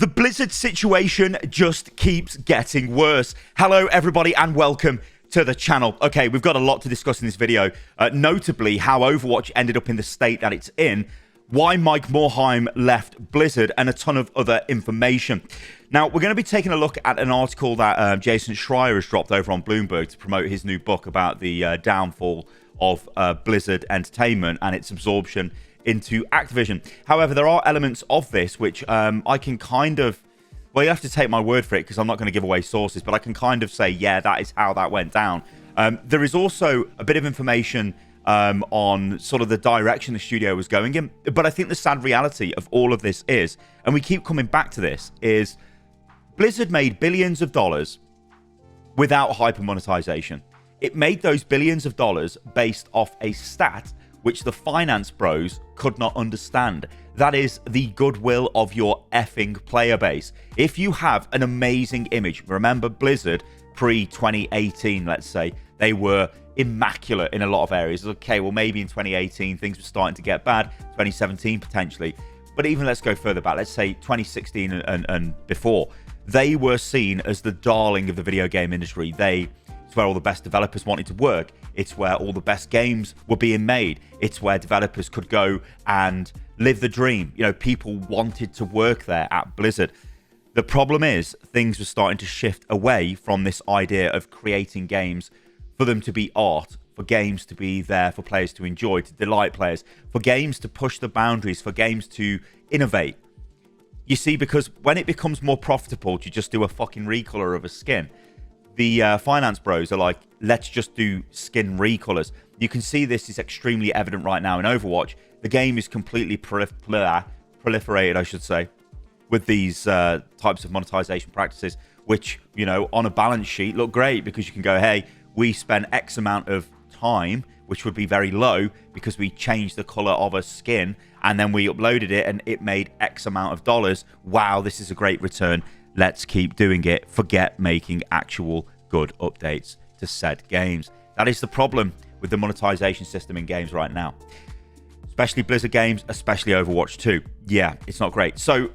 The Blizzard situation just keeps getting worse. Hello, everybody, and welcome to the channel. Okay, we've got a lot to discuss in this video, notably how Overwatch ended up in the state that it's in, why Mike Morhaime left Blizzard, and a ton of other information. Now, we're going to be taking a look at an article that Jason Schreier has dropped over on Bloomberg to promote his new book about the downfall of Blizzard Entertainment and its absorption into Activision. However, there are elements of this which I can kind of, well, you have to take my word for it because I'm not going to give away sources, but I can kind of say, yeah, that is how that went down. There is also a bit of information on sort of the direction the studio was going in, but I think the sad reality of all of this is, and we keep coming back to this, is Blizzard made billions of dollars without hyper monetization. It made those billions of dollars based off a stat which the finance bros could not understand. That is the goodwill of your effing player base. If you have an amazing image, remember Blizzard pre-2018, let's say, they were immaculate in a lot of areas. Okay, well, maybe in 2018, things were starting to get bad, 2017 potentially. But even let's go further back, let's say 2016 and before, they were seen as the darling of the video game industry. It's where all the best developers wanted to work. It's where all the best games were being made. It's where developers could go and live the dream. You know, people wanted to work there at Blizzard. The problem is things were starting to shift away from this idea of creating games for them to be art, for games to be there for players to enjoy, to delight players, for games to push the boundaries, for games to innovate. You see, because when it becomes more profitable to just do a fucking recolor of a skin, the finance bros are like, let's just do skin recolors. You can see this is extremely evident right now in Overwatch. The game is completely proliferated, I should say, with these types of monetization practices, which, you know, on a balance sheet look great because you can go, hey, we spent X amount of time, which would be very low because we changed the color of a skin and then we uploaded it and it made X amount of dollars. Wow, this is a great return. Let's keep doing it. Forget making actual good updates to said games. That is the problem with the monetization system in games right now. Especially Blizzard games, especially Overwatch 2. Yeah, it's not great. So,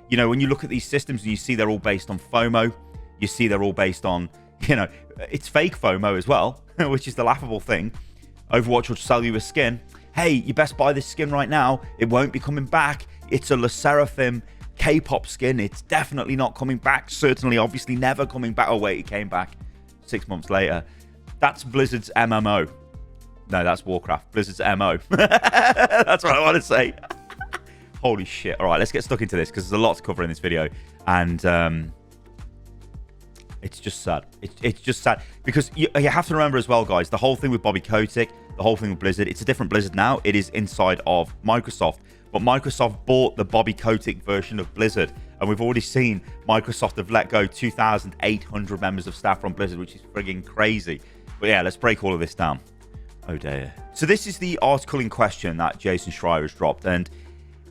you know, when you look at these systems and you see they're all based on FOMO, you see they're all based on, you know, it's fake FOMO as well, which is the laughable thing. Overwatch will sell you a skin. Hey, you best buy this skin right now. It won't be coming back. It's a Le Seraphim K-pop skin. It's definitely not coming back. Certainly, obviously, never coming back. Oh, wait, it came back 6 months later. That's Blizzard's MMO. No, that's Warcraft. Blizzard's MO. That's what I want to say. Holy shit. All right, let's get stuck into this because there's a lot to cover in this video. And it's just sad. It's just sad because you have to remember as well, guys, the whole thing with Bobby Kotick, the whole thing with Blizzard, it's a different Blizzard now. It is inside of Microsoft. But Microsoft bought the Bobby Kotick version of Blizzard. And we've already seen Microsoft have let go 2,800 members of staff from Blizzard, which is frigging crazy. But yeah, let's break all of this down. Oh dear. So this is the article in question that Jason Schreier has dropped. And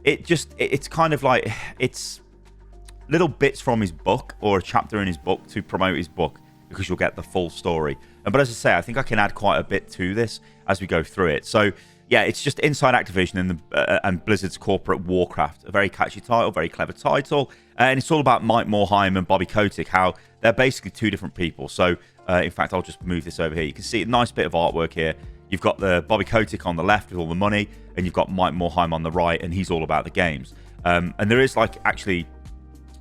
it's kind of like, it's little bits from his book or a chapter in his book to promote his book because you'll get the full story. But as I say, I think I can add quite a bit to this as we go through it. So yeah, it's just inside Activision and Blizzard's corporate Warcraft. A very catchy title, very clever title. And it's all about Mike Morhaime and Bobby Kotick, how they're basically two different people. So, in fact, I'll just move this over here. You can see a nice bit of artwork here. You've got the Bobby Kotick on the left with all the money, and you've got Mike Morhaime on the right, and he's all about the games. And there is, like, actually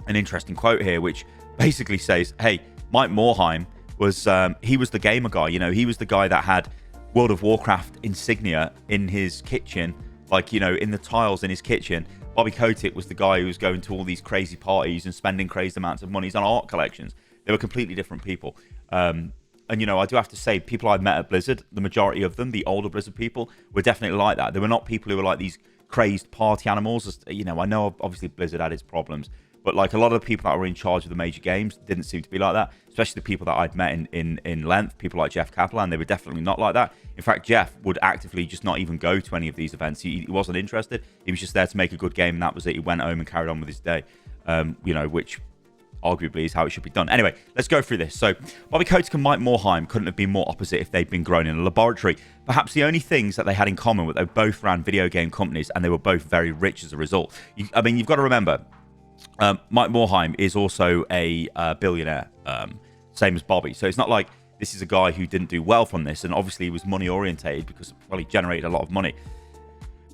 an interesting quote here, which basically says, hey, Mike Morhaime was, he was the gamer guy. You know, he was the guy that had World of Warcraft insignia in his kitchen, like, you know, in the tiles in his kitchen. Bobby Kotick was the guy who was going to all these crazy parties and spending crazy amounts of money on art collections. They were completely different people. And, you know, I do have to say, people I've met at Blizzard, the majority of them, the older Blizzard people, were definitely like that. They were not people who were like these crazed party animals. You know, I know obviously Blizzard had its problems, but like a lot of the people that were in charge of the major games didn't seem to be like that, especially the people that I'd met in length, people like Jeff Kaplan. They were definitely not like that. In fact, Jeff would actively just not even go to any of these events. He wasn't interested. He was just there to make a good game, and that was it. He went home and carried on with his day, you know, which arguably is how it should be done. Anyway, let's go through this. So Bobby Kotick and Mike Morhaime couldn't have been more opposite if they'd been grown in a laboratory. Perhaps the only things that they had in common was they both ran video game companies and they were both very rich as a result. I mean, you've got to remember, Mike Morhaime is also a billionaire, same as Bobby. So it's not like this is a guy who didn't do well from this, and obviously he was money orientated because, well, he generated a lot of money.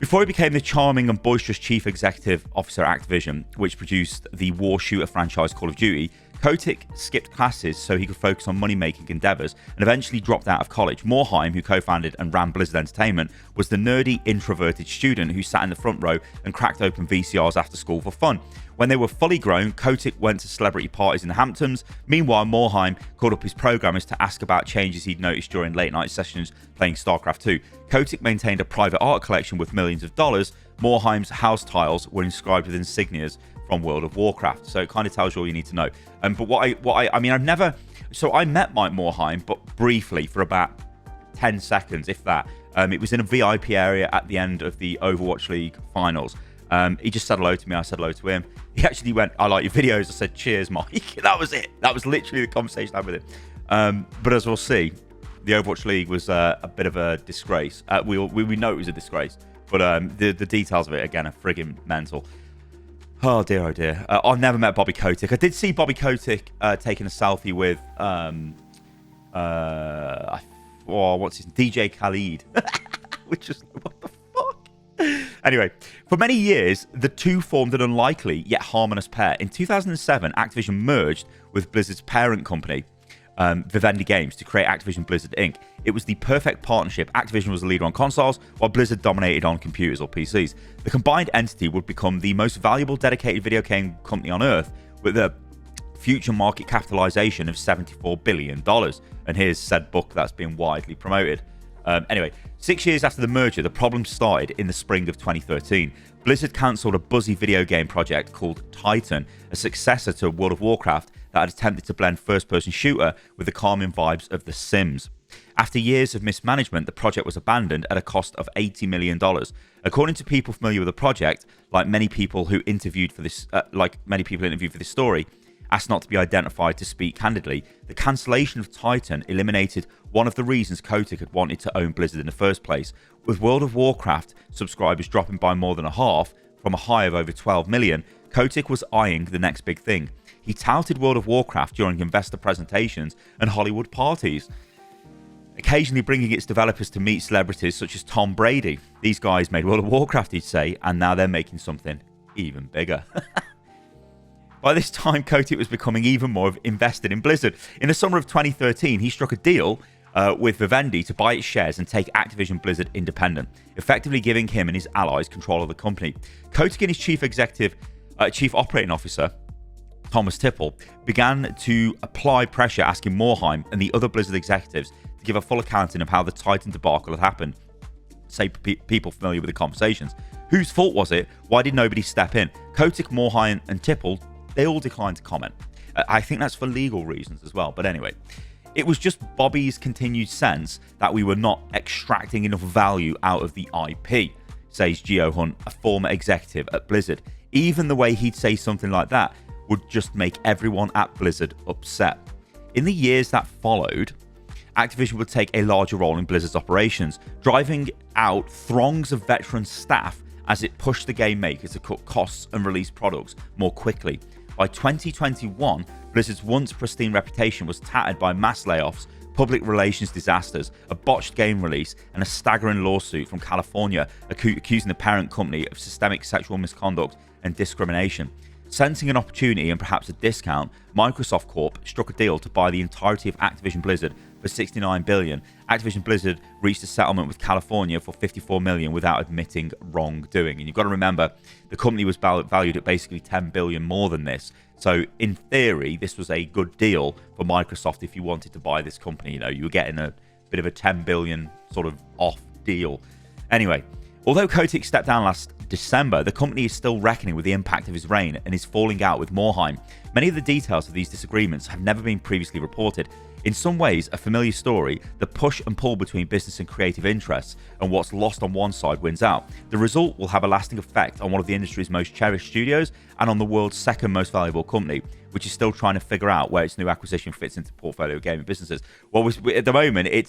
Before he became the charming and boisterous chief executive officer at Activision, which produced the war shooter franchise Call of Duty, Kotick skipped classes so he could focus on money-making endeavors and eventually dropped out of college. Morhaime, who co-founded and ran Blizzard Entertainment, was the nerdy, introverted student who sat in the front row and cracked open VCRs after school for fun. When they were fully grown, Kotick went to celebrity parties in the Hamptons. Meanwhile, Morhaime called up his programmers to ask about changes he'd noticed during late-night sessions playing StarCraft 2. Kotick maintained a private art collection with millions of dollars. Morheime's house tiles were inscribed with insignias from World of Warcraft, so it kind of tells you all you need to know. But I mean, I've never. So I met Mike Morhaime, but briefly for about 10 seconds, if that. It was in a VIP area at the end of the Overwatch League finals. He just said hello to me. I said hello to him. He actually went, "I like your videos." I said, "Cheers, Mike." That was it. That was literally the conversation I had with him. But as we'll see, the Overwatch League was a bit of a disgrace. We know it was a disgrace, but the details of it again are friggin' mental. Oh dear, oh dear. I've never met Bobby Kotick. I did see Bobby Kotick taking a selfie with what's his DJ Khalid, which is what the fuck. Anyway, for many years, the two formed an unlikely yet harmonious pair. In 2007, Activision merged with Blizzard's parent company, Vivendi Games, to create Activision Blizzard Inc. It was the perfect partnership. Activision was the leader on consoles, while Blizzard dominated on computers or PCs. The combined entity would become the most valuable dedicated video game company on Earth, with a future market capitalization of $74 billion. And here's said book that's been widely promoted. Anyway, 6 years after the merger, the problem started in the spring of 2013. Blizzard cancelled a buzzy video game project called Titan, a successor to World of Warcraft that had attempted to blend first-person shooter with the calming vibes of The Sims. After years of mismanagement, the project was abandoned at a cost of $80 million. According to people familiar with the project, like many people interviewed for this story, asked not to be identified to speak candidly, the cancellation of Titan eliminated one of the reasons Kotick had wanted to own Blizzard in the first place. With World of Warcraft subscribers dropping by more than a half, from a high of over 12 million, Kotick was eyeing the next big thing. He touted World of Warcraft during investor presentations and Hollywood parties, occasionally bringing its developers to meet celebrities such as Tom Brady. These guys made World of Warcraft, he'd say, and now they're making something even bigger. By this time, Kotick was becoming even more invested in Blizzard. In the summer of 2013, he struck a deal with Vivendi to buy its shares and take Activision Blizzard independent, effectively giving him and his allies control of the company. Kotick and his chief operating officer, Thomas Tipple, began to apply pressure, asking Morhaime and the other Blizzard executives to give a full accounting of how the Titan debacle had happened. Say people familiar with the conversations. Whose fault was it? Why did nobody step in? Kotick, Morhaime, and Tipple, they all declined to comment. I think that's for legal reasons as well. But anyway, it was just Bobby's continued sense that we were not extracting enough value out of the IP, says Geo Hunt, a former executive at Blizzard. Even the way he'd say something like that would just make everyone at Blizzard upset. In the years that followed, Activision would take a larger role in Blizzard's operations, driving out throngs of veteran staff as it pushed the game makers to cut costs and release products more quickly. By 2021, Blizzard's once pristine reputation was tattered by mass layoffs, public relations disasters, a botched game release, and a staggering lawsuit from California accusing the parent company of systemic sexual misconduct and discrimination. Sensing an opportunity and perhaps a discount, Microsoft Corp struck a deal to buy the entirety of Activision Blizzard for $69 billion. Activision Blizzard reached a settlement with California for $54 million without admitting wrongdoing. And you've got to remember, the company was valued at basically $10 billion more than this. So in theory, this was a good deal for Microsoft if you wanted to buy this company. You know, you were getting a bit of a $10 billion sort of off deal. Anyway, although Kotick stepped down last December, the company is still reckoning with the impact of his reign and is falling out with Morhaime. Many of the details of these disagreements have never been previously reported. In some ways, a familiar story, the push and pull between business and creative interests, and what's lost on one side wins out. The result will have a lasting effect on one of the industry's most cherished studios and on the world's second most valuable company, which is still trying to figure out where its new acquisition fits into the portfolio of gaming businesses. Well, at the moment, it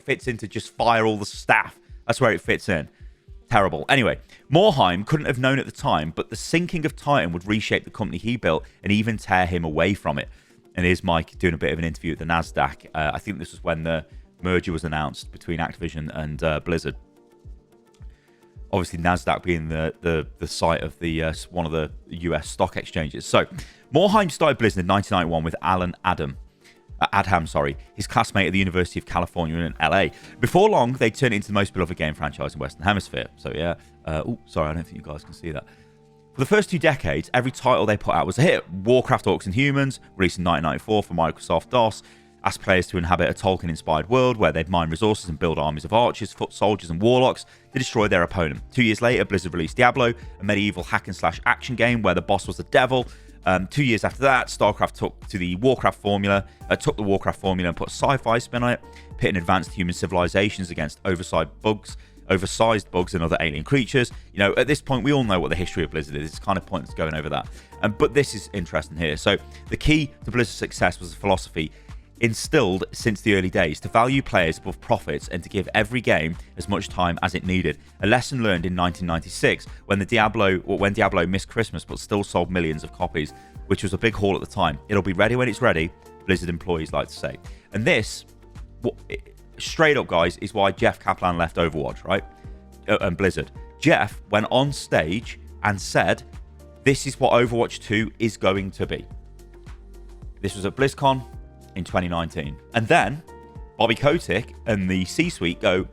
fits into just fire all the staff. That's where it fits in. Terrible. Anyway, Morhaime couldn't have known at the time, but the sinking of Titan would reshape the company he built and even tear him away from it. And here's Mike doing a bit of an interview at the NASDAQ. I think this was when the merger was announced between Activision and Blizzard. Obviously, NASDAQ being the site of the one of the US stock exchanges. So, Morhaime started Blizzard in 1991 with Alan Adham, his classmate at the University of California in LA. Before long, they turned it into the most beloved game franchise in Western Hemisphere. So yeah, sorry, I don't think you guys can see that. For the first 2 decades, every title they put out was a hit. Warcraft Orcs and Humans, released in 1994 for Microsoft DOS, asked players to inhabit a Tolkien-inspired world where they'd mine resources and build armies of archers, foot soldiers, and warlocks to destroy their opponent. 2 years later, Blizzard released Diablo, a medieval hack-and-slash action game where the boss was the devil. 2 years after that, StarCraft took the Warcraft formula and put a sci-fi spin on it, pitting advanced human civilizations against oversized bugs and other alien creatures. You know, at this point, we all know what the history of Blizzard is. It's kind of pointless going over that. But this is interesting here. So the key to Blizzard's success was a philosophy instilled since the early days to value players above profits and to give every game as much time as it needed. A lesson learned in 1996 when Diablo missed Christmas but still sold millions of copies, which was a big haul at the time. It'll be ready when it's ready, Blizzard employees like to say. And this, straight up, guys, is why Jeff Kaplan left Overwatch, right? And Blizzard. Jeff went on stage and said, this is what Overwatch 2 is going to be. This was at BlizzCon in 2019. And then Bobby Kotick and the C-suite go,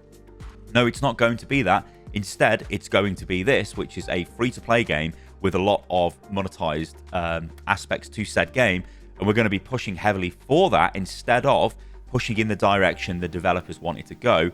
no, it's not going to be that. Instead, it's going to be this, which is a free-to-play game with a lot of monetized aspects to said game. And we're going to be pushing heavily for that instead of pushing in the direction the developers wanted to go.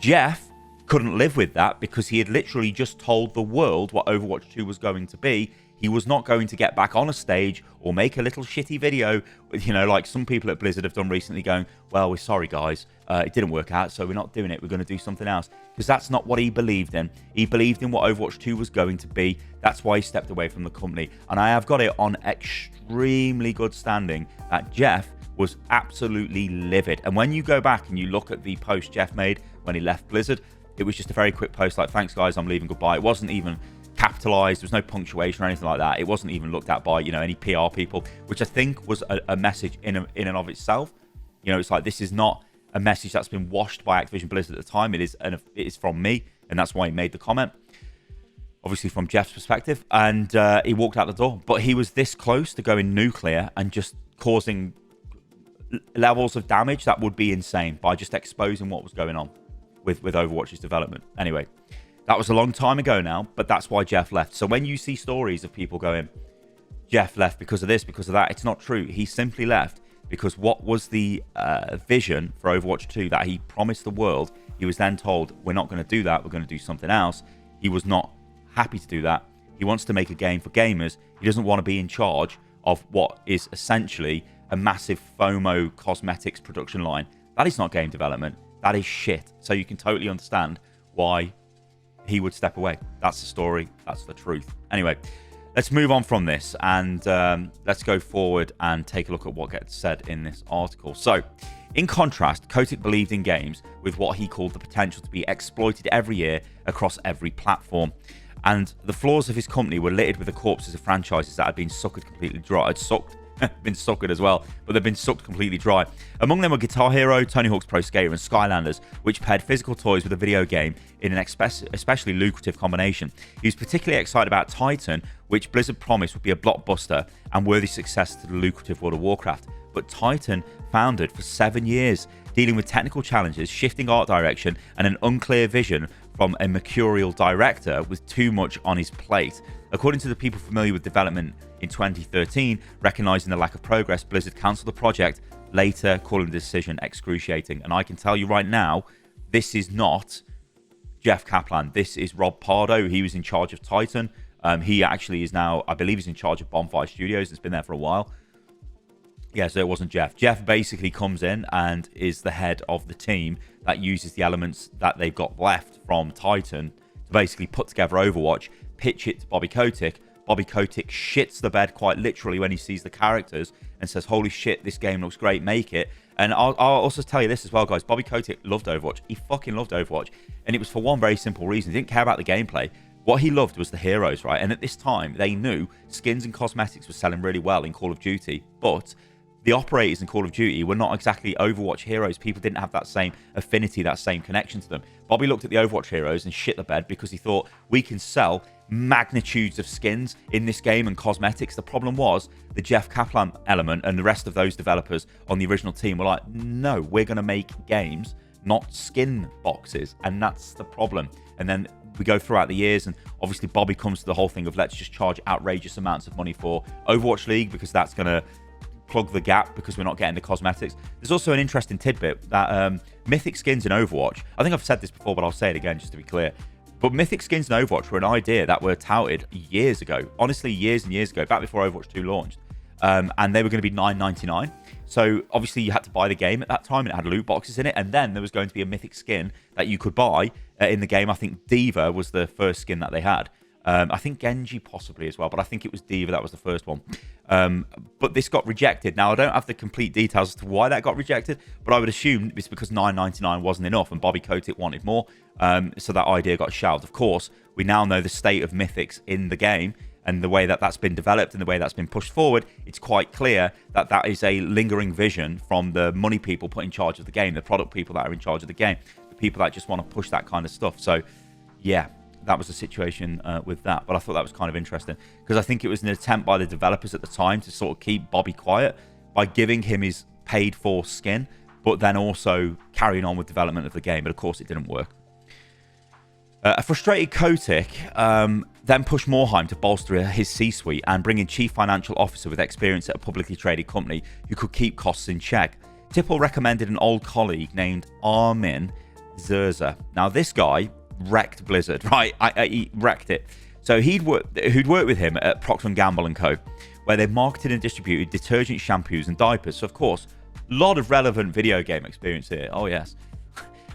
Jeff couldn't live with that because he had literally just told the world what Overwatch 2 was going to be. He was not going to get back on a stage or make a little shitty video, you know, like some people at Blizzard have done recently going, well, we're sorry, guys. It didn't work out, so we're not doing it. We're going to do something else. Because that's not what he believed in. He believed in what Overwatch 2 was going to be. That's why he stepped away from the company. And I have got it on extremely good standing that Jeff was absolutely livid. And when you go back and you look at the post Jeff made when he left Blizzard, it was just a very quick post like, thanks, guys, I'm leaving, goodbye. It wasn't even capitalized. There was no punctuation or anything like that. It wasn't even looked at by, you know, any PR people, which I think was a message in and of itself. You know, it's like, this is not a message that's been washed by Activision Blizzard at the time. It is from me, and that's why he made the comment. Obviously from Jeff's perspective, and he walked out the door. But he was this close to going nuclear and just causing levels of damage that would be insane by just exposing what was going on with Overwatch's development. Anyway, that was a long time ago now, but that's why Jeff left. So when you see stories of people going, Jeff left because of this, because of that, it's not true. He simply left because what was the vision for Overwatch 2 that he promised the world, he was then told, we're not going to do that, we're going to do something else. He was not happy to do that. He wants to make a game for gamers. He doesn't want to be in charge of what is essentially a massive FOMO cosmetics production line. That is not game development. That is shit. So you can totally understand why he would step away. That's the story. That's the truth. Anyway, let's move on from this and let's go forward and take a look at what gets said in this article. So, in contrast, Kotick believed in games with what he called the potential to be exploited every year across every platform. And the floors of his company were littered with the corpses of franchises that had been completely dry. Been suckered as well, but they've been sucked completely dry. Among them were Guitar Hero, Tony Hawk's Pro Skater, and Skylanders, which paired physical toys with a video game in an especially lucrative combination. He was particularly excited about Titan, which Blizzard promised would be a blockbuster and worthy successor to the lucrative World of Warcraft. But Titan foundered for 7 years, dealing with technical challenges, shifting art direction, and an unclear vision from a mercurial director with too much on his plate. According to the people familiar with development in 2013, recognizing the lack of progress, Blizzard cancelled the project, later calling the decision excruciating. And I can tell you right now, this is not Jeff Kaplan. This is Rob Pardo. He was in charge of Titan. He actually is now, I believe he's in charge of Bonfire Studios. It's been there for a while. Yeah, so it wasn't Jeff. Jeff basically comes in and is the head of the team that uses the elements that they've got left from Titan to basically put together Overwatch, pitch it to Bobby Kotick. Bobby Kotick shits the bed quite literally when he sees the characters and says, holy shit, this game looks great, make it. And I'll also tell you this as well, guys. Bobby Kotick loved Overwatch. He fucking loved Overwatch. And it was for one very simple reason. He didn't care about the gameplay. What he loved was the heroes, right? And at this time, they knew skins and cosmetics were selling really well in Call of Duty. But the operators in Call of Duty were not exactly Overwatch heroes. People didn't have that same affinity, that same connection to them. Bobby looked at the Overwatch heroes and shit the bed because he thought, we can sell magnitudes of skins in this game and cosmetics. The problem was the Jeff Kaplan element and the rest of those developers on the original team were like, no, we're going to make games, not skin boxes. And that's the problem. And then we go throughout the years, and obviously Bobby comes to the whole thing of let's just charge outrageous amounts of money for Overwatch League because that's going to plug the gap because we're not getting the cosmetics. There's also an interesting tidbit that mythic skins in Overwatch, I think I've said this before, but I'll say it again just to be clear. But mythic skins in Overwatch were an idea that were touted years ago. Honestly, years and years ago, back before Overwatch 2 launched. And they were going to be $9.99. So obviously you had to buy the game at that time, and it had loot boxes in it. And then there was going to be a mythic skin that you could buy in the game. I think Diva was the first skin that they had. I think Genji possibly as well, but I think it was Diva that was the first one. But this got rejected. Now, I don't have the complete details as to why that got rejected, but I would assume it's because $9.99 wasn't enough and Bobby Kotick wanted more. So that idea got shelved. Of course, we now know the state of mythics in the game and the way that that's been developed and the way that's been pushed forward. It's quite clear that that is a lingering vision from the money people put in charge of the game, the product people that are in charge of the game, the people that just want to push that kind of stuff. So, yeah. That was the situation with that. But I thought that was kind of interesting because I think it was an attempt by the developers at the time to sort of keep Bobby quiet by giving him his paid for skin, but then also carrying on with development of the game. But of course, it didn't work. A frustrated Kotick then pushed Morhaime to bolster his C-suite and bring in chief financial officer with experience at a publicly traded company who could keep costs in check. Tipple recommended an old colleague named Armin Zerza. Now, this guy wrecked Blizzard, right? He wrecked it. So who'd worked with him at Procter & Gamble & Co., where they marketed and distributed detergent, shampoos, and diapers. So, of course, a lot of relevant video game experience here. Oh, yes.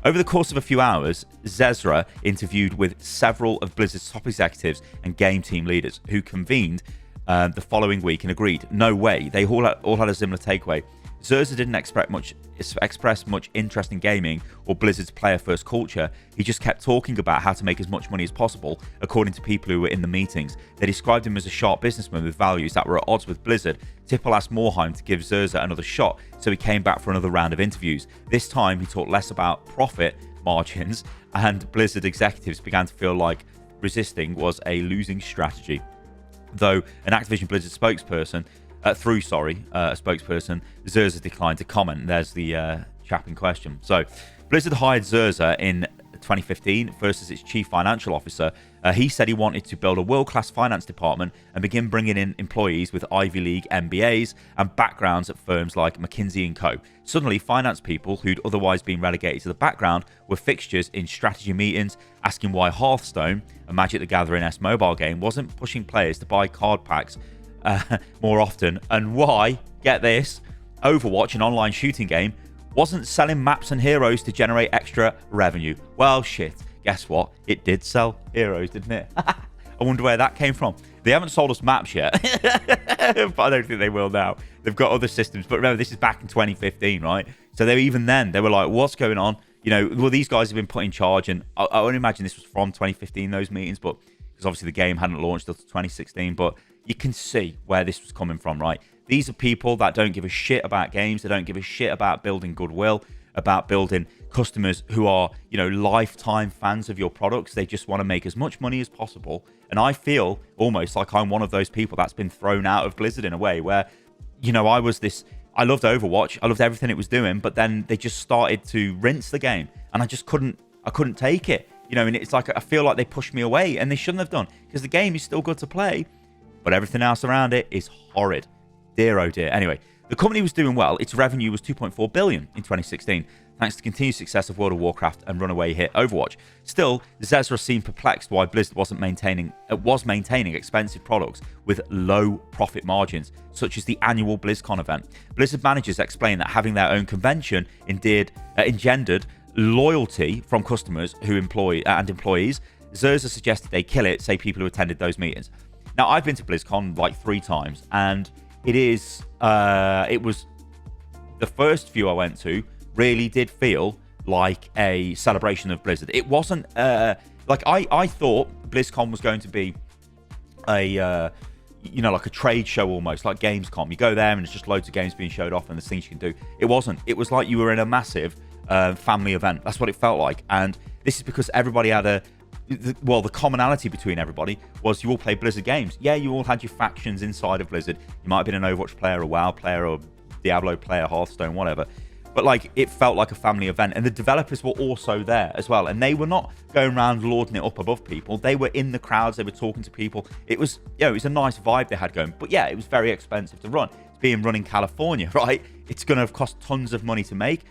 Over the course of a few hours, Zezra interviewed with several of Blizzard's top executives and game team leaders who convened the following week and agreed, no way. They all had a similar takeaway. Zerza didn't express much interest in gaming or Blizzard's player-first culture. He just kept talking about how to make as much money as possible, according to people who were in the meetings. They described him as a sharp businessman with values that were at odds with Blizzard. Tipple asked Morhaime to give Zerza another shot, so he came back for another round of interviews. This time, he talked less about profit margins, and Blizzard executives began to feel like resisting was a losing strategy. Though an Activision Blizzard spokesperson a spokesperson, Zerza declined to comment. There's the chap in question. So, Blizzard hired Zerza in 2015, first as its chief financial officer. He said he wanted to build a world-class finance department and begin bringing in employees with Ivy League MBAs and backgrounds at firms like McKinsey & Co. Suddenly, finance people who'd otherwise been relegated to the background were fixtures in strategy meetings, asking why Hearthstone, a Magic the Gathering-esque mobile game, wasn't pushing players to buy card packs more often, and why, get this, Overwatch, an online shooting game, wasn't selling maps and heroes to generate extra revenue. Well, shit, guess what? It did sell heroes, didn't it? I wonder where that came from. They haven't sold us maps yet, but I don't think they will now. They've got other systems, but remember, this is back in 2015, right? So even then, they were like, what's going on? You know, well, these guys have been put in charge, and I only imagine this was from 2015, those meetings, but because obviously the game hadn't launched until 2016, but you can see where this was coming from, right? These are people that don't give a shit about games. They don't give a shit about building goodwill, about building customers who are, you know, lifetime fans of your products. They just want to make as much money as possible. And I feel almost like I'm one of those people that's been thrown out of Blizzard in a way where, you know, I loved Overwatch. I loved everything it was doing, but then they just started to rinse the game and I couldn't take it. You know, and it's like, I feel like they pushed me away and they shouldn't have done because the game is still good to play. But everything else around it is horrid. Dear, oh dear. Anyway, the company was doing well. Its revenue was $2.4 billion in 2016, thanks to the continued success of World of Warcraft and runaway hit Overwatch. Still, Zezra seemed perplexed why Blizzard was maintaining expensive products with low profit margins, such as the annual BlizzCon event. Blizzard managers explained that having their own convention engendered loyalty from customers and employees. Zerza suggested they kill it, say people who attended those meetings. Now, I've been to BlizzCon like 3 times, and it was the first few I went to really did feel like a celebration of Blizzard. It wasn't like I thought BlizzCon was going to be a like a trade show almost, like Gamescom. You go there and there's just loads of games being showed off and there's things you can do. It wasn't. It was like you were in a massive family event. That's what it felt like. And this is because everybody had the commonality between everybody was you all played Blizzard games. Yeah, you all had your factions inside of Blizzard. You might have been an Overwatch player, a WoW player, or Diablo player, Hearthstone, whatever. But like, it felt like a family event, and the developers were also there as well, and they were not going around lording it up above people. They were in the crowds, they were talking to people. It was, it was a nice vibe they had going. But yeah, it was very expensive to run. It's being run in California, right? It's going to cost tons of money to make.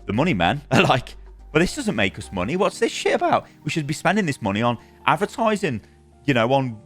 The money men are like, but this doesn't make us money. What's this shit about? We should be spending this money on advertising, on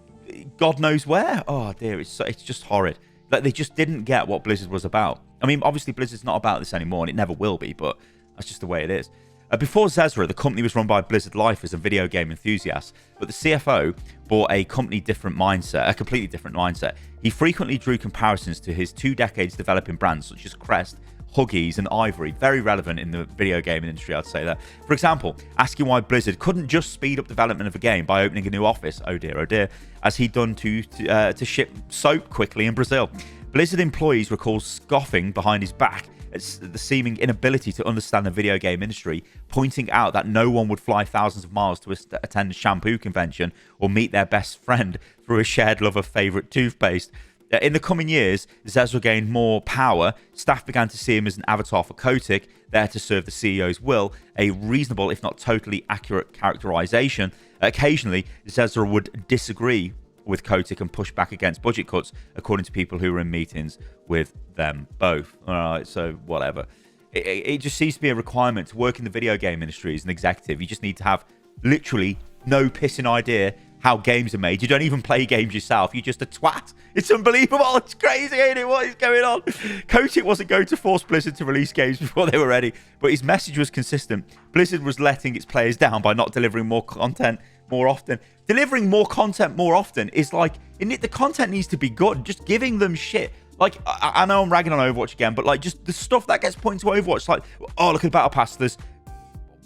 God knows where. Oh dear, it's just horrid. Like, they just didn't get what Blizzard was about. I mean, obviously Blizzard's not about this anymore, and it never will be, but that's just the way it is. Before Zezra, the company was run by Blizzard lifers and video game enthusiasts, but the CFO brought a completely different mindset. He frequently drew comparisons to his 2 decades developing brands such as Crest, Huggies, and Ivory. Very relevant in the video game industry, I'd say that. For example, asking why Blizzard couldn't just speed up development of a game by opening a new office, oh dear, as he'd done to ship soap quickly in Brazil. Blizzard employees recall scoffing behind his back at the seeming inability to understand the video game industry, pointing out that no one would fly thousands of miles to attend a shampoo convention or meet their best friend through a shared love of favourite toothpaste. In the coming years, Zezra gained more power. Staff began to see him as an avatar for Kotick, there to serve the CEO's will, a reasonable, if not totally accurate characterization. Occasionally, Zezra would disagree with Kotick and push back against budget cuts, according to people who were in meetings with them both. All right, so whatever. It just seems to be a requirement to work in the video game industry as an executive. You just need to have literally no pissing idea how games are made. You don't even play games yourself. You're just a twat. It's unbelievable. It's crazy, ain't it? What is going on? Kotick wasn't going to force Blizzard to release games before they were ready, but his message was consistent. Blizzard was letting its players down by not delivering more content more often. Delivering more content more often is like, the content needs to be good. Just giving them shit. Like, I know I'm ragging on Overwatch again, but like, just the stuff that gets put into Overwatch, like, oh, look at the Battle Pass. There's,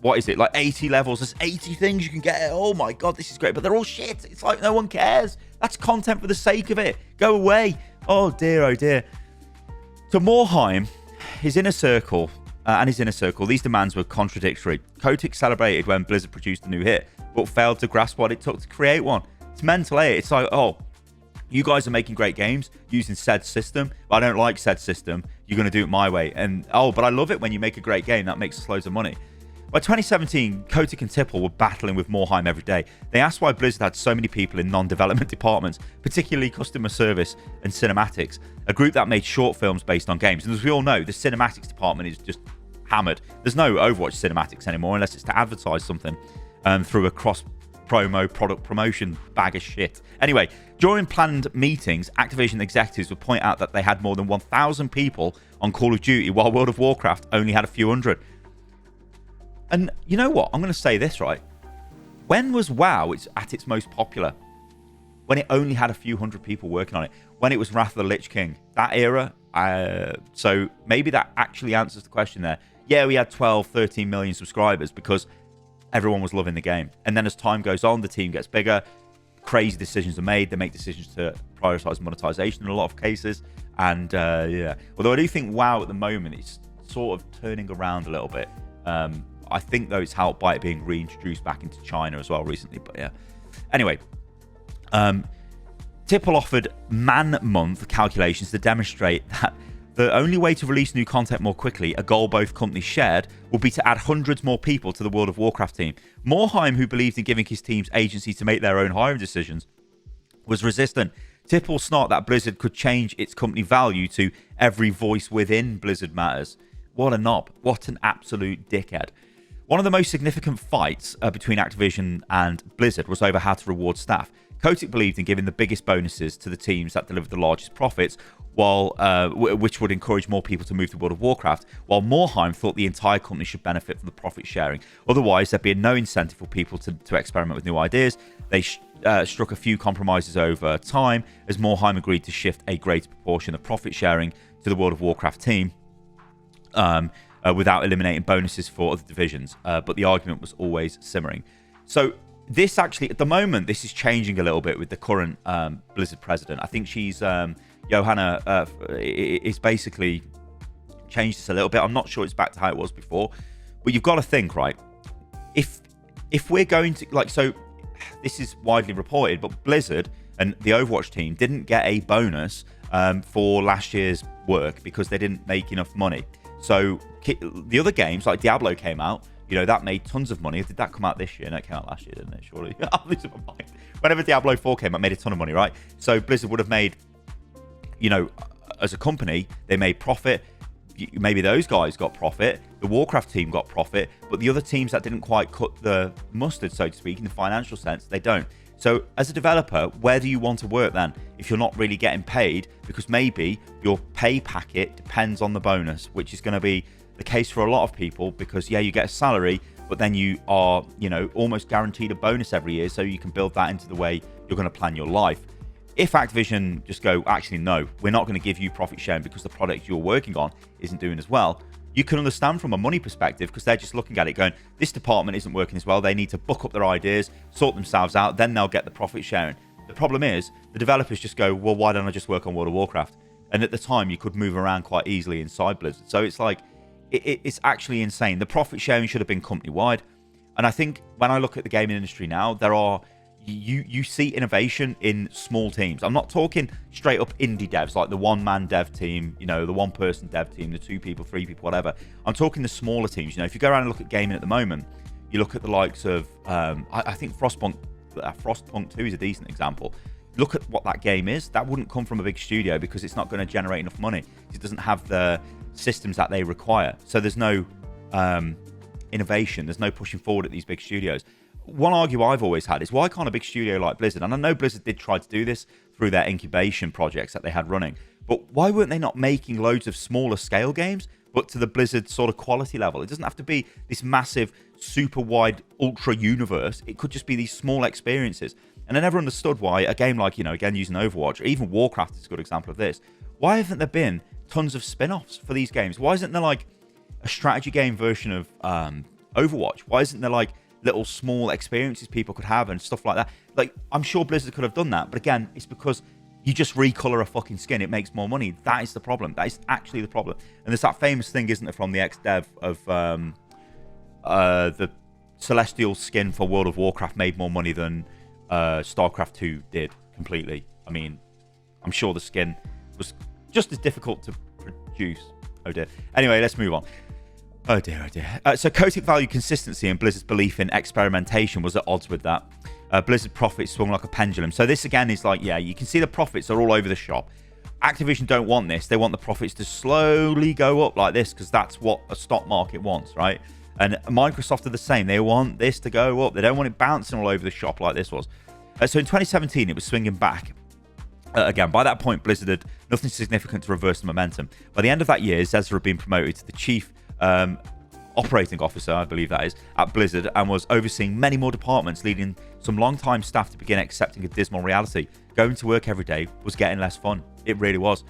what is it, like 80 levels? There's 80 things you can get. Oh my God, this is great. But they're all shit. It's like, no one cares. That's content for the sake of it. Go away. Oh dear, oh dear. To Morhaime, his inner circle, these demands were contradictory. Kotick celebrated when Blizzard produced a new hit, but failed to grasp what it took to create one. It's mental, eh? It's like, oh, you guys are making great games using said system, but I don't like said system. You're going to do it my way. And, oh, but I love it when you make a great game. That makes us loads of money. By 2017, Kotick and Tipple were battling with Morhaime every day. They asked why Blizzard had so many people in non-development departments, particularly customer service and cinematics, a group that made short films based on games. And as we all know, the cinematics department is just hammered. There's no Overwatch cinematics anymore unless it's to advertise something through a cross-promo product promotion bag of shit. Anyway, during planned meetings, Activision executives would point out that they had more than 1,000 people on Call of Duty, while World of Warcraft only had a few hundred. And you know what? I'm going to say this, right? When was WoW at its most popular? When it only had a few hundred people working on it. When it was Wrath of the Lich King. That era. So maybe that actually answers the question there. Yeah, we had 12, 13 million subscribers because everyone was loving the game. And then as time goes on, the team gets bigger. Crazy decisions are made. They make decisions to prioritize monetization in a lot of cases. And yeah. Although I do think WoW at the moment is sort of turning around a little bit. I think, though, it's helped by it being reintroduced back into China as well recently. But yeah. Anyway, Tipple offered man-month calculations to demonstrate that the only way to release new content more quickly, a goal both companies shared, would be to add hundreds more people to the World of Warcraft team. Morhaime, who believed in giving his teams agency to make their own hiring decisions, was resistant. Tipple snort that Blizzard could change its company value to every voice within Blizzard matters. What a knob. What an absolute dickhead. One of the most significant fights between Activision and Blizzard was over how to reward staff. Kotick believed in giving the biggest bonuses to the teams that delivered the largest profits, which would encourage more people to move to World of Warcraft, while Morhaime thought the entire company should benefit from the profit sharing. Otherwise, there'd be no incentive for people to experiment with new ideas. They struck a few compromises over time, as Morhaime agreed to shift a greater proportion of profit sharing to the World of Warcraft team, without eliminating bonuses for other divisions. But the argument was always simmering. So this actually, at the moment, this is changing a little bit with the current Blizzard president. I think she's Johanna is basically changed this a little bit. I'm not sure it's back to how it was before, but you've got to think, right? If we're going to so this is widely reported, but Blizzard and the Overwatch team didn't get a bonus for last year's work because they didn't make enough money. So the other games, like Diablo came out, that made tons of money. Did that come out this year? No, it came out last year, didn't it? Surely. I'm losing my mind. Whenever Diablo 4 came out, made a ton of money, right? So Blizzard would have made, as a company, they made profit. Maybe those guys got profit. The Warcraft team got profit. But the other teams that didn't quite cut the mustard, so to speak, in the financial sense, they don't. So as a developer, where do you want to work then if you're not really getting paid? Because maybe your pay packet depends on the bonus, which is going to be the case for a lot of people because, yeah, you get a salary, but then you are, almost guaranteed a bonus every year. So you can build that into the way you're going to plan your life. If Activision just go, actually, no, we're not going to give you profit sharing because the product you're working on isn't doing as well, you can understand from a money perspective because they're just looking at it going, this department isn't working as well. They need to book up their ideas, sort themselves out, then they'll get the profit sharing. The problem is the developers just go, well, why don't I just work on World of Warcraft? And at the time, you could move around quite easily inside Blizzard. So it's like, it's actually insane. The profit sharing should have been company-wide. And I think when I look at the gaming industry now, there are... You see innovation in small teams. I'm not talking straight up indie devs like the one-man dev team, the one-person dev team, the 2 people, 3 people, whatever. I'm talking the smaller teams. If you go around and look at gaming at the moment, you look at the likes of, I think Frostpunk 2 is a decent example. Look at what that game is. That wouldn't come from a big studio because it's not going to generate enough money. It doesn't have the systems that they require. So there's no innovation. There's no pushing forward at these big studios. One argument I've always had is why can't a big studio like Blizzard, and I know Blizzard did try to do this through their incubation projects that they had running, but why weren't they not making loads of smaller scale games, but to the Blizzard sort of quality level? It doesn't have to be this massive, super wide, ultra universe. It could just be these small experiences. And I never understood why a game like, again, using Overwatch, or even Warcraft is a good example of this. Why haven't there been tons of spin-offs for these games? Why isn't there like a strategy game version of Overwatch? Why isn't there like little small experiences people could have and stuff like that? Like, I'm sure Blizzard could have done that, but again, it's because you just recolor a fucking skin, it makes more money. That is the problem. That is actually the problem. And there's that famous thing, isn't it, from the ex-dev of the Celestial skin for World of Warcraft made more money than StarCraft 2 did completely. I mean, I'm sure the skin was just as difficult to produce. Oh dear. Anyway, let's move on. Oh dear, oh dear. So Kotick valued consistency, and Blizzard's belief in experimentation was at odds with that. Blizzard profits swung like a pendulum. So this again is like, yeah, you can see the profits are all over the shop. Activision don't want this. They want the profits to slowly go up like this because that's what a stock market wants, right? And Microsoft are the same. They want this to go up. They don't want it bouncing all over the shop like this was. So in 2017, it was swinging back. Again, by that point, Blizzard had nothing significant to reverse the momentum. By the end of that year, Zezra had been promoted to the chief operating officer, I believe that is, at Blizzard, and was overseeing many more departments, leading some long-time staff to begin accepting a dismal reality. Going to work every day was getting less fun. It really was.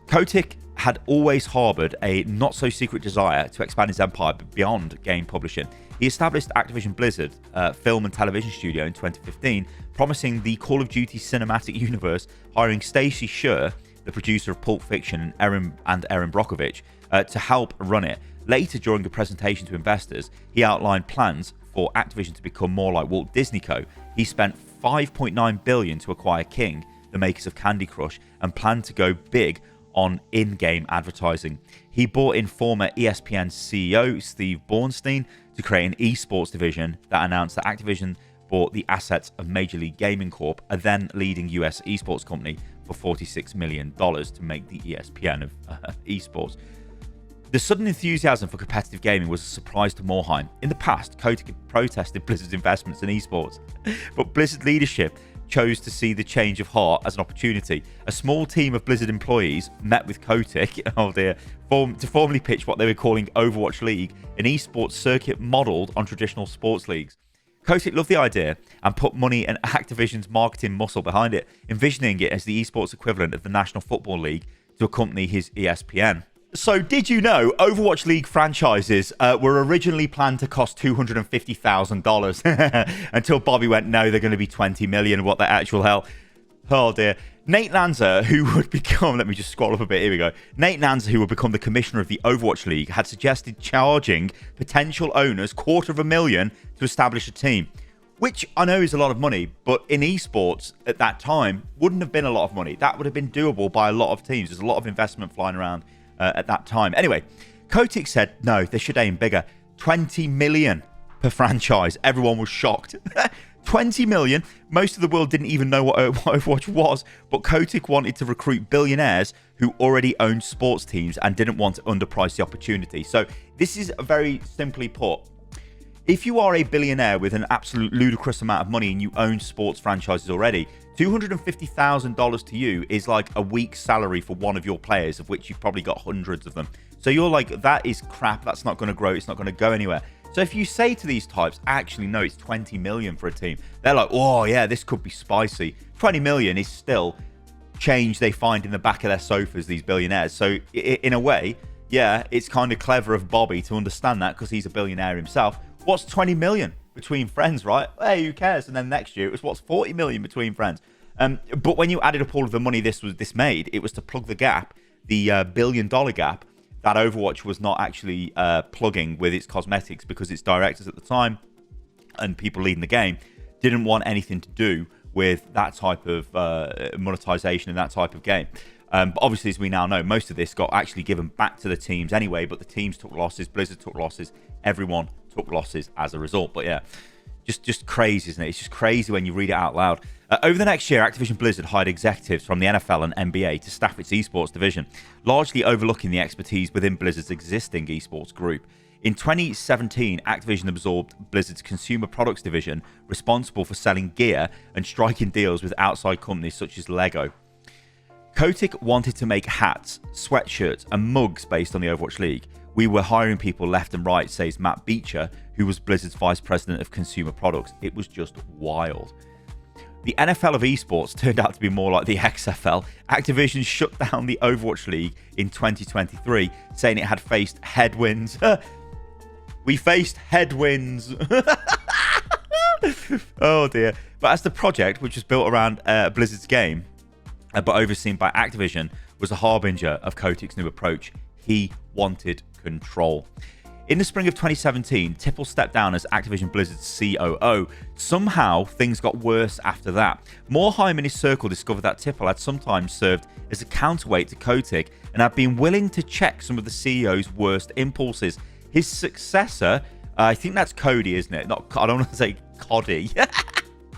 Kotick had always harboured a not-so-secret desire to expand his empire beyond game publishing. He established Activision Blizzard film and television studio in 2015, promising the Call of Duty cinematic universe, hiring Stacey Sher, the producer of Pulp Fiction, and Erin Brockovich, to help run it. Later, during a presentation to investors, he outlined plans for Activision to become more like Walt Disney Co. He spent $5.9 billion to acquire King, the makers of Candy Crush, and planned to go big on in-game advertising. He brought in former ESPN CEO Steve Bornstein to create an esports division that announced that Activision bought the assets of Major League Gaming Corp, a then leading US esports company, for $46 million to make the ESPN of esports. The sudden enthusiasm for competitive gaming was a surprise to Morhaime. In the past, Kotick had protested Blizzard's investments in esports, but Blizzard leadership chose to see the change of heart as an opportunity. A small team of Blizzard employees met with Kotick, oh dear, to formally pitch what they were calling Overwatch League, an esports circuit modelled on traditional sports leagues. Kotick loved the idea and put money and Activision's marketing muscle behind it, envisioning it as the esports equivalent of the National Football League to accompany his ESPN. So did you know Overwatch League franchises were originally planned to cost $250,000 until Bobby went, no, they're going to be $20 million. What the actual hell? Oh dear. Nate Nanzer, who would become, let me just scroll up a bit, here we go. Nate Nanzer, who would become the commissioner of the Overwatch League, had suggested charging potential owners $250,000 to establish a team, which I know is a lot of money, but in esports at that time wouldn't have been a lot of money. That would have been doable by a lot of teams. There's a lot of investment flying around at that time. Anyway, Kotick said, no, they should aim bigger. 20 million per franchise. Everyone was shocked. 20 million. Most of the world didn't even know what Overwatch was, but Kotick wanted to recruit billionaires who already owned sports teams and didn't want to underprice the opportunity. So this is very simply put. If you are a billionaire with an absolute ludicrous amount of money and you own sports franchises already, $250,000 to you is like a week's salary for one of your players, of which you've probably got hundreds of them. So you're like, that is crap. That's not going to grow. It's not going to go anywhere. So if you say to these types, actually, no, it's 20 million for a team, they're like, oh, yeah, this could be spicy. 20 million is still change they find in the back of their sofas, these billionaires. So in a way, yeah, it's kind of clever of Bobby to understand that because he's a billionaire himself. What's 20 million between friends, right? Hey, who cares? And then next year it was, what's 40 million between friends? But when you added up all of the money this made, it was to plug the gap, the $1 billion gap that Overwatch was not actually plugging with its cosmetics, because its directors at the time and people leading the game didn't want anything to do with that type of monetization and that type of game. But obviously, as we now know, most of this got actually given back to the teams anyway, but the teams took losses, Blizzard took losses, everyone took losses as a result. But yeah, just crazy, isn't it? It's just crazy when you read it out loud. Over the next year, Activision Blizzard hired executives from the NFL and NBA to staff its esports division, largely overlooking the expertise within Blizzard's existing esports group. In 2017, Activision absorbed Blizzard's consumer products division, responsible for selling gear and striking deals with outside companies such as Lego. Kotick wanted to make hats, sweatshirts, and mugs based on the Overwatch League. We were hiring people left and right, says Matt Beecher, who was Blizzard's vice president of consumer products. It was just wild. The NFL of esports turned out to be more like the XFL. Activision shut down the Overwatch League in 2023, saying it had faced headwinds. We faced headwinds. Oh dear. But as the project, which was built around Blizzard's game, but overseen by Activision, was a harbinger of Kotick's new approach. He wanted control. In the spring of 2017, Tipple stepped down as Activision Blizzard's COO. Somehow, things got worse after that. Morhaime and his circle discovered that Tipple had sometimes served as a counterweight to Kotick and had been willing to check some of the CEO's worst impulses. His successor, I think that's Cody, isn't it? I don't want to say Cody.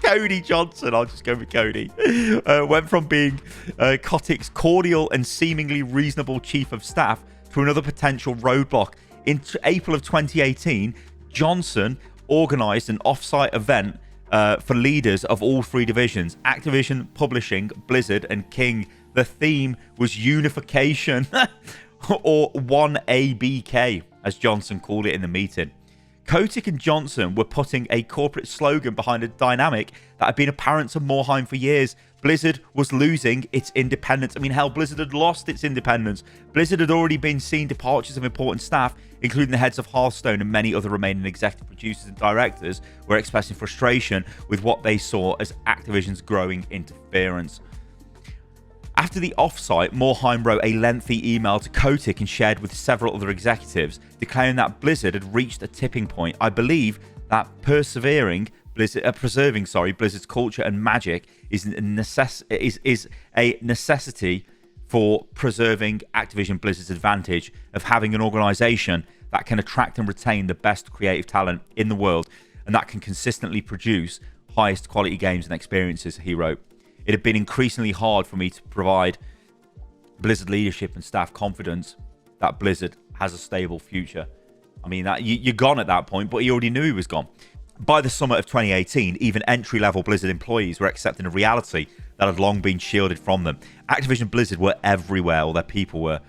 Cody Johnson, I'll just go with Cody, went from being Kotick's cordial and seemingly reasonable chief of staff to another potential roadblock. In April of 2018, Johnson organized an off-site event for leaders of all three divisions, Activision, Publishing, Blizzard, and King. The theme was unification, or 1ABK, as Johnson called it in the meeting. Kotick and Johnson were putting a corporate slogan behind a dynamic that had been apparent to Morhaime for years. Blizzard was losing its independence. I mean, hell, Blizzard had lost its independence. Blizzard had already been seen departures of important staff, including the heads of Hearthstone, and many other remaining executive producers and directors were expressing frustration with what they saw as Activision's growing interference. After the offsite, Morhaime wrote a lengthy email to Kotick and shared with several other executives, declaring that Blizzard had reached a tipping point. I believe that preserving Blizzard's culture and magic is a necessity for preserving Activision Blizzard's advantage of having an organization that can attract and retain the best creative talent in the world and that can consistently produce highest quality games and experiences, he wrote. It had been increasingly hard for me to provide Blizzard leadership and staff confidence that Blizzard has a stable future. I mean, that you're gone at that point, but he already knew he was gone. By the summer of 2018, even entry-level Blizzard employees were accepting a reality that had long been shielded from them. Activision Blizzard were everywhere, or their people were...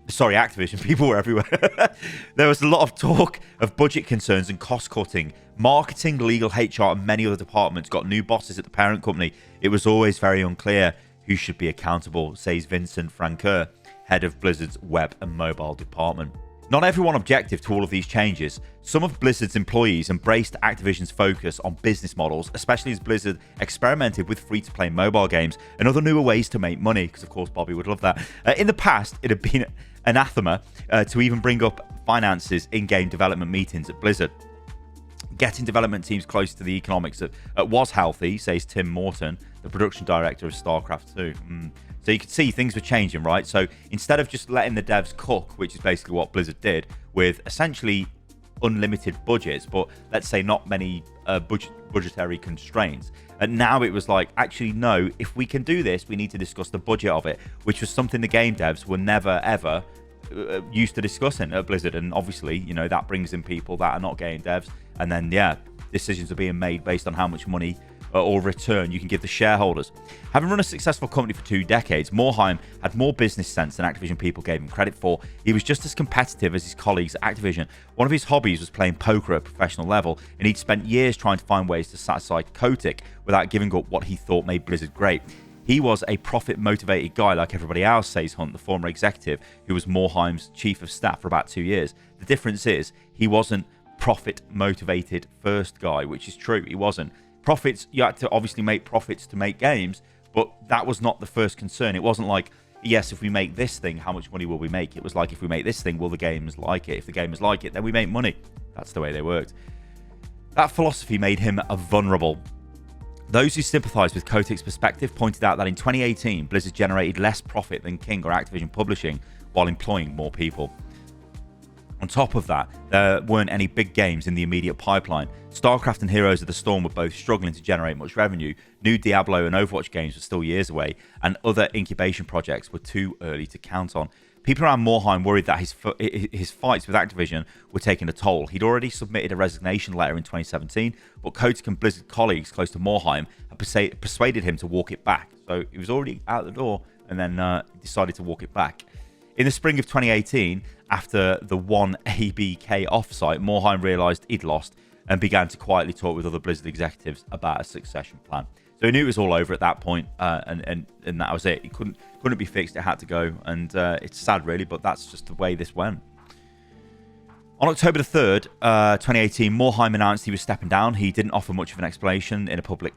Sorry, Activision, people were everywhere. There was a lot of talk of budget concerns and cost-cutting. Marketing, legal, HR, and many other departments got new bosses at the parent company. It was always very unclear who should be accountable, says Vincent Francoeur, head of Blizzard's web and mobile department. Not everyone objected to all of these changes. Some of Blizzard's employees embraced Activision's focus on business models, especially as Blizzard experimented with free-to-play mobile games and other newer ways to make money, because of course Bobby would love that. In the past, it had been anathema to even bring up finances in game development meetings at Blizzard. Getting development teams close to the economics was healthy, says Tim Morton, the production director of StarCraft 2. So you could see things were changing, right? So instead of just letting the devs cook, which is basically what Blizzard did, with essentially unlimited budgets, but let's say not many budgetary constraints. And now it was like, actually, no, if we can do this, we need to discuss the budget of it, which was something the game devs were never, ever used to discussing at Blizzard. And obviously, you know, that brings in people that are not game devs. And then, yeah, decisions are being made based on how much money or return you can give the shareholders. Having run a successful company for 2 decades, Morhaime had more business sense than Activision people gave him credit for. He was just as competitive as his colleagues at Activision. One of his hobbies was playing poker at a professional level, and he'd spent years trying to find ways to satisfy Kotick without giving up what he thought made Blizzard great. He was a profit-motivated guy like everybody else, says Hunt, the former executive who was Morhaime's chief of staff for about 2 years. The difference is he wasn't profit-motivated first guy, which is true. He wasn't. Profits, you had to obviously make profits to make games, but that was not the first concern. It wasn't like, yes, if we make this thing, how much money will we make? It was like, if we make this thing, will the gamers like it? If the gamers like it, then we make money. That's the way they worked. That philosophy made him vulnerable. Those who sympathised with Kotick's perspective pointed out that in 2018, Blizzard generated less profit than King or Activision Publishing while employing more people. On top of that, there weren't any big games in the immediate pipeline. StarCraft and Heroes of the Storm were both struggling to generate much revenue. New Diablo and Overwatch games were still years away, and other incubation projects were too early to count on. People around Morhaime worried that his fights with Activision were taking a toll. He'd already submitted a resignation letter in 2017, but Kotick and Blizzard colleagues close to Morhaime had persuaded him to walk it back. So he was already out the door and then decided to walk it back. In the spring of 2018, after the 1 ABK offsite, Morhaime realised he'd lost and began to quietly talk with other Blizzard executives about a succession plan. So he knew it was all over at that point, and that was it. It couldn't be fixed. It had to go, and it's sad, really, but that's just the way this went. On October the 3rd, 2018, Morhaime announced he was stepping down. He didn't offer much of an explanation in public,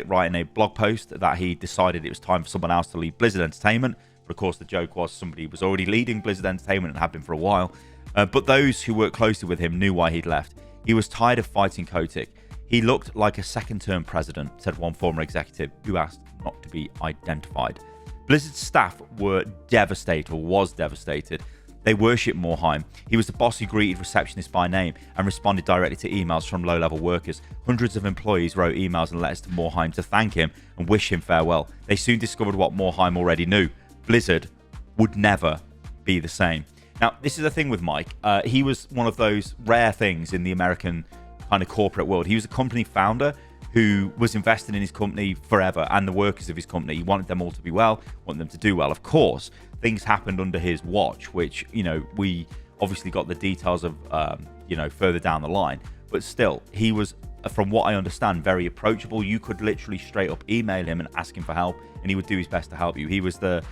writing a blog post that he decided it was time for someone else to lead Blizzard Entertainment. But of course, the joke was somebody was already leading Blizzard Entertainment and had been for a while. But those who worked closely with him knew why he'd left. He was tired of fighting Kotick. He looked like a second-term president, said one former executive who asked not to be identified. Blizzard's staff were devastated, or was devastated. They worshipped Morhaime. He was the boss who greeted receptionists by name and responded directly to emails from low-level workers. Hundreds of employees wrote emails and letters to Morhaime to thank him and wish him farewell. They soon discovered what Morhaime already knew. Blizzard would never be the same. Now, this is the thing with Mike. He was one of those rare things in the American kind of corporate world. He was a company founder who was invested in his company forever and the workers of his company. He wanted them all to be well, wanted them to do well. Of course, things happened under his watch, which, you know, we obviously got the details of, further down the line. But still, he was, from what I understand, very approachable. You could literally straight up email him and ask him for help, and he would do his best to help you. He was the,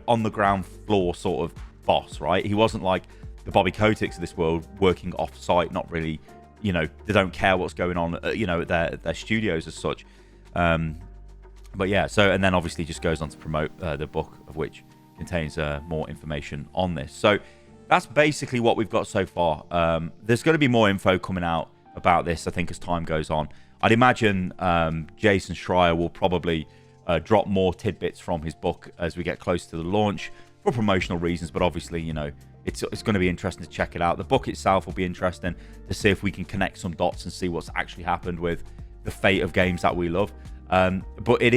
on the ground floor sort of boss, right? He wasn't like the Bobby Koticks of this world working off site, not really, they don't care what's going on, at their studios as such. But yeah, so, and then obviously just goes on to promote the book, of which contains more information on this. So that's basically what we've got so far. There's going to be more info coming out about this, I think, as time goes on. I'd imagine Jason Schreier will probably drop more tidbits from his book as we get close to the launch for promotional reasons, but obviously, it's going to be interesting to check it out. The book itself will be interesting to see if we can connect some dots and see what's actually happened with the fate of games that we love. But it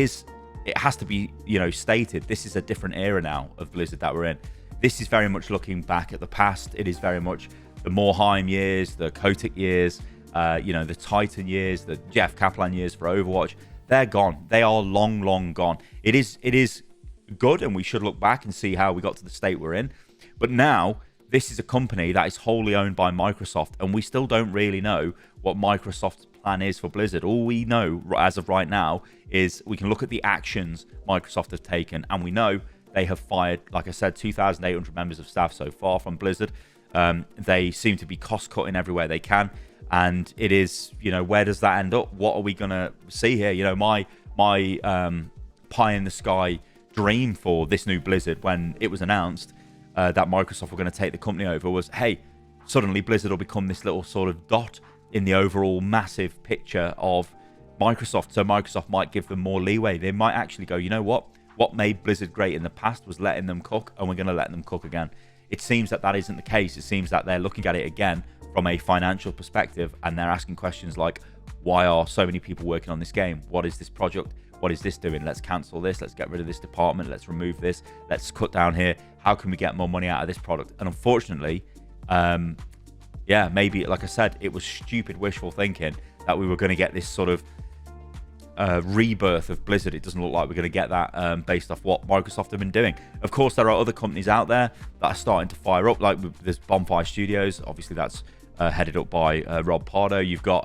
has to be, stated, this is a different era now of Blizzard that we're in. This is very much looking back at the past. It is very much the Morhaime years, the Kotick years, you know, the Titan years, the Jeff Kaplan years for Overwatch. They're gone. They are long, long gone. It is good, and we should look back and see how we got to the state we're in. But now, this is a company that is wholly owned by Microsoft, and we still don't really know what Microsoft's plan is for Blizzard. All we know as of right now is we can look at the actions Microsoft have taken, and we know they have fired, like I said, 2,800 members of staff so far from Blizzard. They seem to be cost-cutting everywhere they can. And it is, you know, where does that end up? What are we going to see here? You know, my pie in the sky dream for this new Blizzard when it was announced that Microsoft were going to take the company over was, hey, suddenly Blizzard will become this little sort of dot in the overall massive picture of Microsoft. So Microsoft might give them more leeway. They might actually go, you know what? What made Blizzard great in the past was letting them cook, and we're going to let them cook again. It seems that isn't the case. It seems that they're looking at it again from a financial perspective, and they're asking questions like, why are so many people working on this game? What is this project? What is this doing? Let's cancel this. Let's get rid of this department. Let's remove this. Let's cut down here. How can we get more money out of this product? And unfortunately, yeah, maybe, like I said, it was stupid wishful thinking that we were going to get this sort of rebirth of Blizzard. It doesn't look like we're going to get that based off what Microsoft have been doing. Of course, there are other companies out there that are starting to fire up, like there's Bonfire Studios. Obviously, that's headed up by Rob Pardo. You've got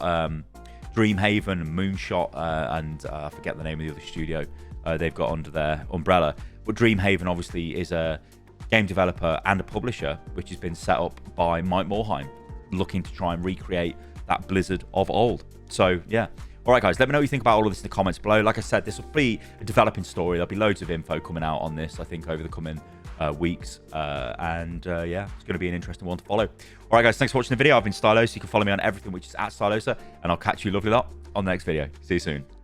Dreamhaven and Moonshot, and I forget the name of the other studio they've got under their umbrella. But Dreamhaven obviously is a game developer and a publisher, which has been set up by Mike Morhaime, looking to try and recreate that Blizzard of old. So, yeah. All right, guys, let me know what you think about all of this in the comments below. Like I said, this will be a developing story. There'll be loads of info coming out on this, I think, over the coming weeks. Yeah, it's going to be an interesting one to follow. All right, guys, thanks for watching the video. I've been Stylosa. You can follow me on everything, which is @Stylosa, and I'll catch you lovely lot on the next video. See you soon.